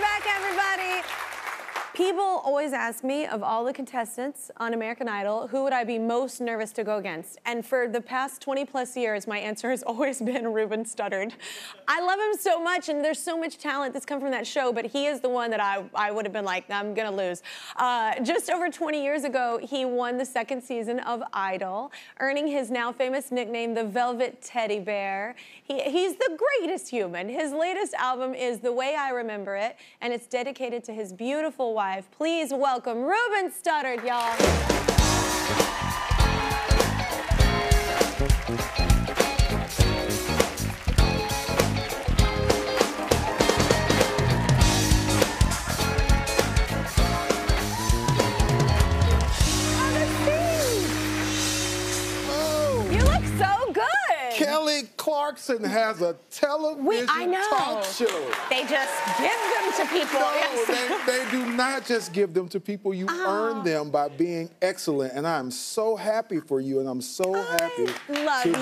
back, everybody. People always ask me, of all the contestants on American Idol, who would I be most nervous to go against? And for the past 20+ years, my answer has always been Ruben Studdard. I love him so much, and there's so much talent that's come from that show, but he is the one that I would have been like, I'm gonna lose. Just over 20 years ago, he won the second season of Idol, earning his now famous nickname, the Velvet Teddy Bear. He's the greatest human. His latest album is The Way I Remember It, and it's dedicated to his beautiful wife. Please welcome Ruben Studdard, y'all. You look so good. Kelly Clarkson has a television talk show. They just give them to people. No, Yes. they do not just give them to people. You earn them by being excellent. And I'm so happy for you, and I'm so happy love to you. be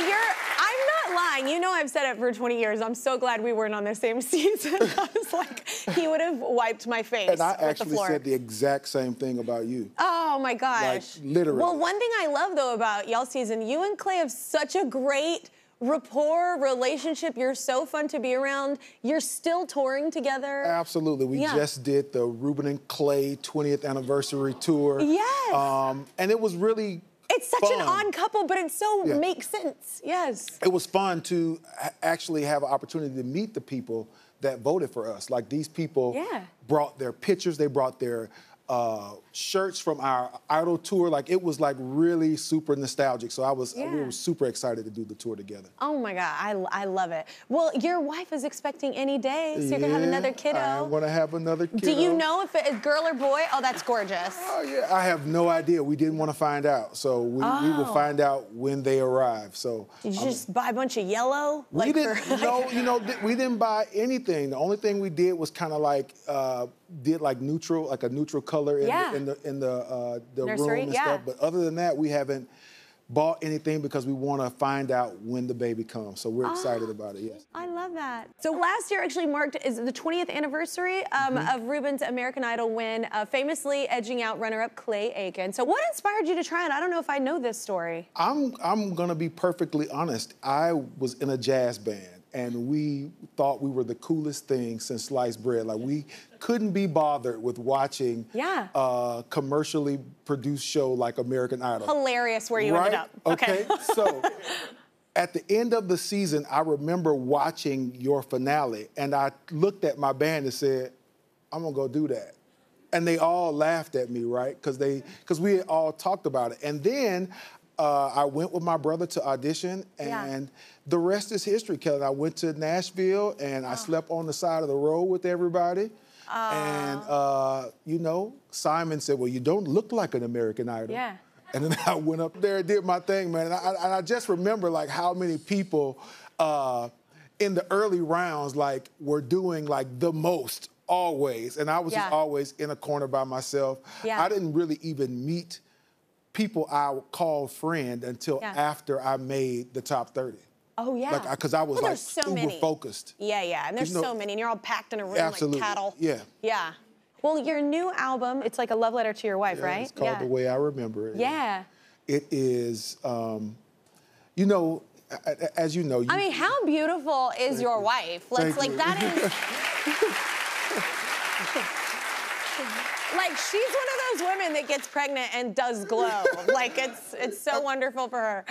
here. I'm not lying. You know I've said it for 20 years. I'm so glad we weren't on the same season. I was like, he would have wiped my face And I with the actually floor. said the exact same thing about you. Oh my gosh. Like, literally. Well, one thing I love though about y'all's season, you and Clay have such a great rapport, relationship. You're so fun to be around. You're still touring together. Absolutely. We just did the Ruben and Clay 20th anniversary tour. Yes. And it was really It's such an odd couple, but it so makes sense. Yes. It was fun to actually have an opportunity to meet the people that voted for us. Like, these people brought their pictures, they brought their shirts from our Idol tour. Like, it was like really super nostalgic. So we were super excited to do the tour together. Oh my God, I love it. Well, your wife is expecting any day, so you're gonna have another kiddo. I'm gonna have another kiddo. Do you know if it's girl or boy? Oh, that's gorgeous. Oh yeah, I have no idea. We didn't want to find out, so we will find out when they arrive. So did you just buy a bunch of yellow? We didn't. No, we didn't buy anything. The only thing we did was kind of like did like neutral, like a neutral color in the nursery, room and stuff. But other than that, we haven't bought anything because we want to find out when the baby comes. So we're excited about it. Yes. I love that. So last year actually marked the 20th anniversary of Ruben's American Idol win, famously edging out runner-up Clay Aiken. So what inspired you to try it? I don't know if I know this story. I'm gonna be perfectly honest. I was in a jazz band, and we thought we were the coolest thing since sliced bread. Like, we couldn't be bothered with watching a commercially produced show like American Idol. Hilarious where you ended up. Okay. So at the end of the season, I remember watching your finale, and I looked at my band and said, I'm gonna go do that. And they all laughed at me, right? Because we had all talked about it. And then I went with my brother to audition, and the rest is history, Kelly. I went to Nashville, and I slept on the side of the road with everybody. And, you know, Simon said, well, you don't look like an American Idol. Yeah. And then I went up there and did my thing, man. And I just remember, like, how many people in the early rounds, like, were doing, like, the most always. And I was just always in a corner by myself. I didn't really even meet people I would call friend until after I made the top 30. Oh, yeah. Like, because I was like so uber focused. Yeah, and there's so many, and you're all packed in a room like cattle. Yeah. Well, your new album, it's like a love letter to your wife, right? It's called The Way I Remember It. Yeah. It is, you know, as you know. I mean, how beautiful is your wife? Let's, like, that is... Like, she's one of those women that gets pregnant and does glow. Like, it's so wonderful for her.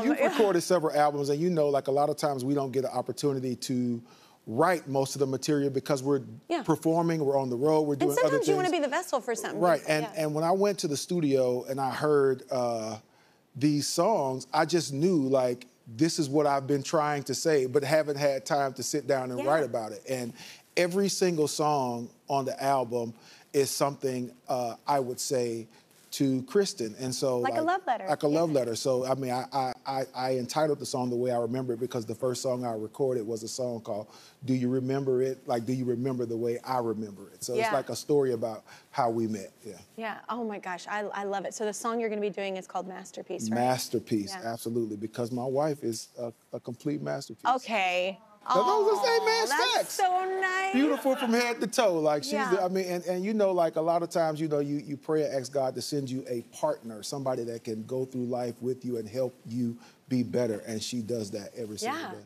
You've recorded several albums, and you know, like, a lot of times we don't get an opportunity to write most of the material because we're performing, we're on the road, we're doing other things. And sometimes you want to be the vessel for something. Right, and when I went to the studio and I heard these songs, I just knew, like, this is what I've been trying to say, but haven't had time to sit down and write about it. And every single song on the album is something I would say to Kristen, and so like a love letter. Like a love letter. So I mean, I entitled the song The Way I Remember It because the first song I recorded was a song called "Do You Remember It?" Like, do you remember the way I remember it? So it's like a story about how we met. Yeah. Oh my gosh, I love it. So the song you're going to be doing is called Masterpiece, right? Masterpiece, absolutely, because my wife is a complete masterpiece. Okay. Those are the same man's that's facts. so nice. Beautiful from head to toe. Like she's, Yeah. I mean, and you know, like a lot of times, you know, you pray and ask God to send you a partner, somebody that can go through life with you and help you be better. And she does that every single day.